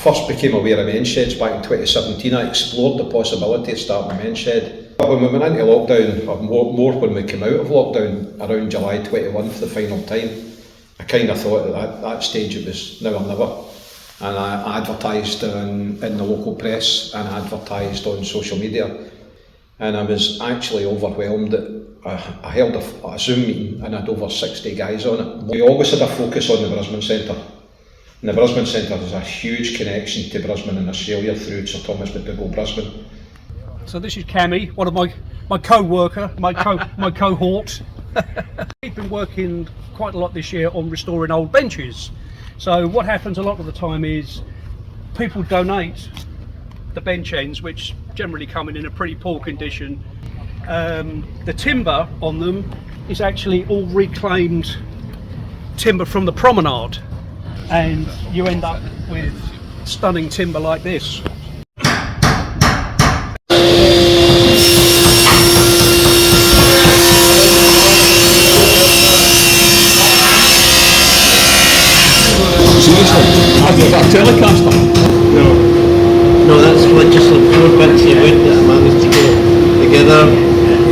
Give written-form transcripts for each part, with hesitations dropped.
first became aware of men's sheds back in 2017, I explored the possibility of starting a men's shed. But when we went into lockdown, or more when we came out of lockdown, around July 21 for the final time, I kind of thought at that stage it was now or never. And I advertised in the local press and I advertised on social media. And I was actually overwhelmed that I held a Zoom meeting and I had over 60 guys on it. We always had a focus on the Brisbane Centre. And the Brisbane Centre has a huge connection to Brisbane and Australia through Sir Thomas McDougall Brisbane. So this is Cammy, one of my co-worker, my cohort. We've been working quite a lot this year on restoring old benches. So what happens a lot of the time is people donate the bench ends, which generally come in a pretty poor condition. The timber on them is actually all reclaimed timber from the promenade, and you end up with stunning timber like this. Have you got a Telecaster? No, that's like just like 4 bits of wood that I managed to get together,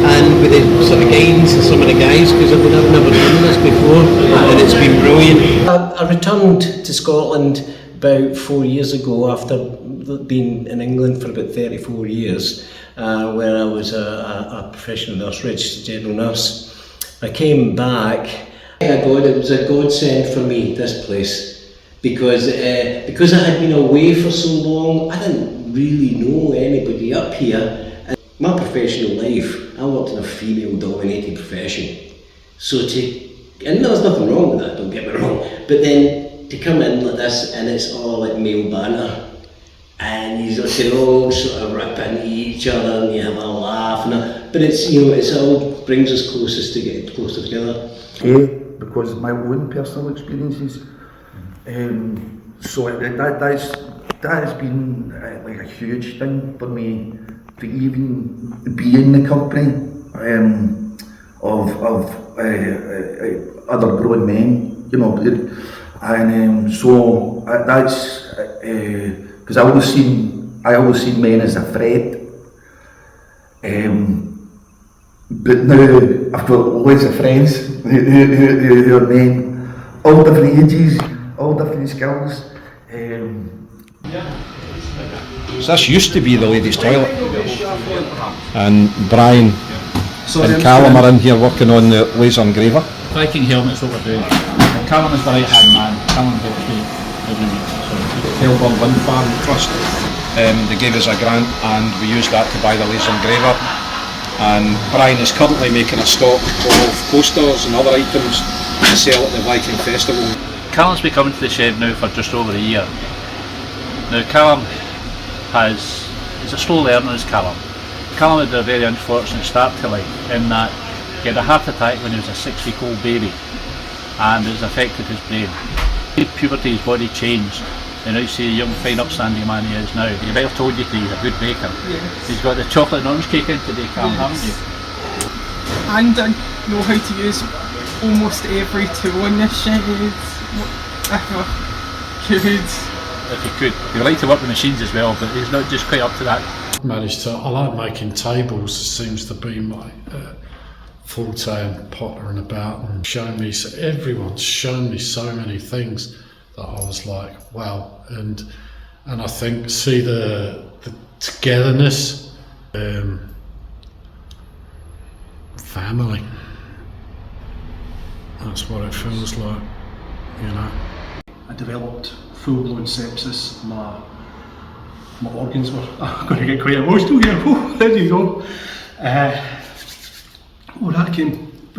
and with the sort of guidance of some of the guys, because I've never done this before, and it's been brilliant. I returned to Scotland about 4 years ago after being in England for about 34 years, where I was a professional nurse, registered general nurse. I came back. It was a godsend for me, this place. Because I had been away for so long, I didn't really know anybody up here. And my professional life, I worked in a female-dominated profession. And there was nothing wrong with that, don't get me wrong. But then to come in like this, and it's all like male banter, and you can all sort of rip into each other, and you have a laugh, but it's, it all brings us closest to get closer together. Because of my own personal experiences. So that has been like a huge thing for me to even be in the company of other grown men, and so that's because I always seen men as a threat, but now I've got loads of friends who are men, all different ages, all different skills. So this used to be the ladies' toilet, and Brian and Callum are in here working on the laser engraver. Viking helmet's what we're doing. Callum is the right hand man. Callum helps me every week. Melbourne Wind Farm Trust. They gave us a grant and we used that to buy the laser engraver. And Brian is currently making a stock of posters and other items to sell at the Viking Festival. Callum's been coming to the shed now for just over a year. Now Callum is a slow learner, is Callum. Callum had a very unfortunate start to life in that he had a heart attack when he was a 6-week-old baby, and it's affected his brain. In puberty, his body changed, and now you see the young, fine, upstanding man he is now. He might have told you he's a good baker. Yes. He's got the chocolate and orange cake in today, Callum, haven't you? And I know how to use almost every tool in this shed. If he could. He would like to work with machines as well, but he's not just quite up to that. I like making tables. It seems to be my full-time pottering about and showing me. So everyone's shown me so many things that I was like, wow. And I think see the togetherness, family. That's what it feels like, I developed full-blown sepsis. My organs were, I'm going to get quite emotional here. Oh, there you go. Where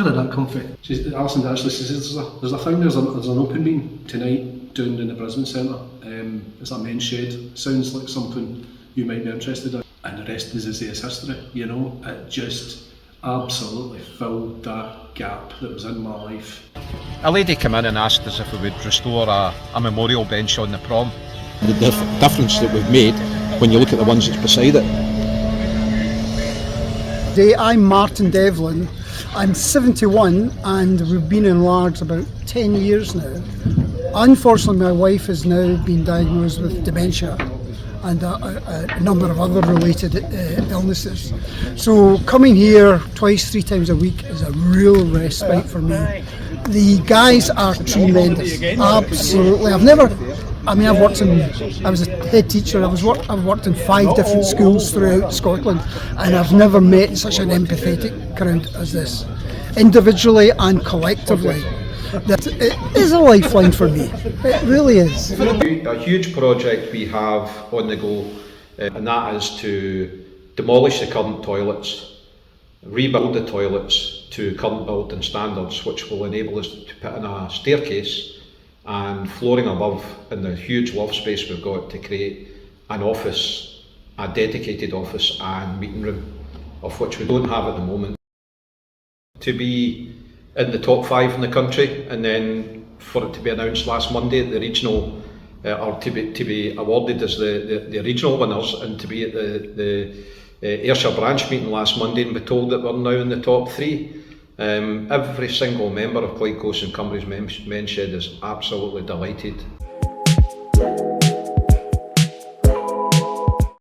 did that come from? Alison actually says there's an open meeting tonight down in the Brisbane Centre. It's a men's shed. Sounds like something you might be interested in. And the rest is history, It just absolutely filled that gap that was in my life. A lady came in and asked us if we would restore a memorial bench on the prom. The difference that we've made when you look at the ones that's beside it. Today I'm Martin Devlin. I'm 71 and we've been in Largs about 10 years now. Unfortunately, my wife has now been diagnosed with dementia and a number of other related illnesses. So coming here twice, 3 times a week is a real respite for me. The guys are tremendous, absolutely. I've worked I was a head teacher, I've worked in 5 different schools throughout Scotland, and I've never met such an empathetic crowd as this, individually and collectively. That it is a lifeline for me, it really is. A huge project we have on the go, and that is to demolish the current toilets, rebuild the toilets to current building standards, which will enable us to put in a staircase and flooring above in the huge loft space we've got to create an office, a dedicated office and meeting room, of which we don't have at the moment. To be in the top 5 in the country, and then for it to be announced last Monday at the regional, or to be awarded as the regional winners, and to be at the Ayrshire branch meeting last Monday and be told that we're now in the top 3. Every single member of Clyde Coast and Cumbraes Men's Shed is absolutely delighted.